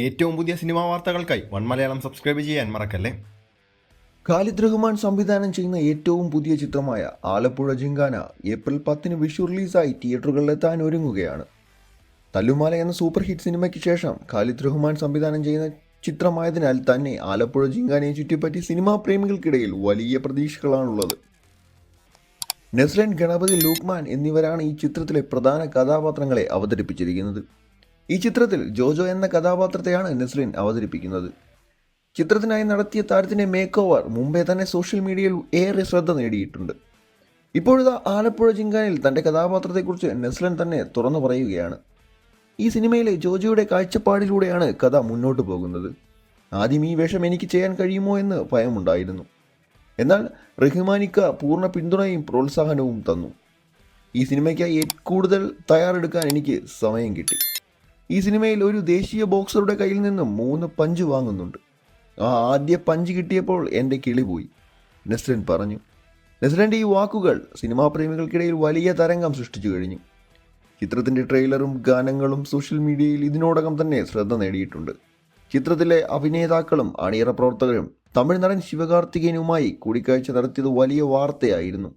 ഏറ്റവും പുതിയ സിനിമാ വാർത്തകൾക്കായി വൺ മലയാളം സബ്സ്ക്രൈബ് ചെയ്യാൻ മറക്കല്ലേ. ഖാലിദ് റഹ്മാൻ സംവിധാനം ചെയ്യുന്ന ഏറ്റവും പുതിയ ചിത്രമായ ആലപ്പുഴ ജിങ്കാന ഏപ്രിൽ 10-ന് വിഷു റിലീസായി തിയേറ്ററുകളിലെത്താൻ ഒരുങ്ങുകയാണ്. തല്ലുമാല എന്ന സൂപ്പർ ഹിറ്റ് സിനിമയ്ക്ക് ശേഷം ഖാലിദ് റഹ്മാൻ സംവിധാനം ചെയ്യുന്ന ചിത്രമായതിനാൽ തന്നെ ആലപ്പുഴ ജിങ്കാനയെ ചുറ്റിപ്പറ്റി സിനിമാ പ്രേമികൾക്കിടയിൽ വലിയ പ്രതീക്ഷകളാണുള്ളത്. നെസ്ലൻ, ഗണപതി, ലൂക്മാൻ എന്നിവരാണ് ഈ ചിത്രത്തിലെ പ്രധാന കഥാപാത്രങ്ങളെ അവതരിപ്പിച്ചിരിക്കുന്നത്. ഈ ചിത്രത്തിൽ ജോജോ എന്ന കഥാപാത്രത്തെയാണ് നെസ്ലിൻ അവതരിപ്പിക്കുന്നത്. ചിത്രത്തിനായി നടത്തിയ താരത്തിൻ്റെ മേക്ക് ഓവർ മുമ്പേ തന്നെ സോഷ്യൽ മീഡിയയിൽ ഏറെ ശ്രദ്ധ നേടിയിട്ടുണ്ട്. ഇപ്പോഴത്തെ ആലപ്പുഴ ജിങ്കാനയിൽ തൻ്റെ കഥാപാത്രത്തെക്കുറിച്ച് നെസ്ലൻ തന്നെ തുറന്നു പറയുകയാണ്. ഈ സിനിമയിലെ ജോജോയുടെ കാഴ്ചപ്പാടിലൂടെയാണ് കഥ മുന്നോട്ട് പോകുന്നത്. ആദ്യം ഈ വേഷം എനിക്ക് ചെയ്യാൻ കഴിയുമോ എന്ന് ഭയമുണ്ടായിരുന്നു. എന്നാൽ റഹ്മാനിക്ക പൂർണ്ണ പിന്തുണയും പ്രോത്സാഹനവും തന്നു. ഈ സിനിമയ്ക്കായി കൂടുതൽ തയ്യാറെടുക്കാൻ എനിക്ക് സമയം കിട്ടി. ഈ സിനിമയിൽ ഒരു ദേശീയ ബോക്സറുടെ കയ്യിൽ നിന്നും 3 പഞ്ച് വാങ്ങുന്നുണ്ട്. ആ ആദ്യ പഞ്ച് കിട്ടിയപ്പോൾ എൻ്റെ കിളി പോയി, നെസ്ലൻ പറഞ്ഞു. നെസ്ലൻ്റെ ഈ വാക്കുകൾ സിനിമാ പ്രേമികൾക്കിടയിൽ വലിയ തരംഗം സൃഷ്ടിച്ചു കഴിഞ്ഞു. ചിത്രത്തിൻ്റെ ട്രെയിലറും ഗാനങ്ങളും സോഷ്യൽ മീഡിയയിൽ ഇതിനോടകം തന്നെ ശ്രദ്ധ നേടിയിട്ടുണ്ട്. ചിത്രത്തിലെ അഭിനേതാക്കളും അണിയറ പ്രവർത്തകരും തമിഴ് നടൻ ശിവകാർത്തികേയനുമായി കൂടിക്കാഴ്ച നടത്തിയത് വലിയ വാർത്തയായിരുന്നു.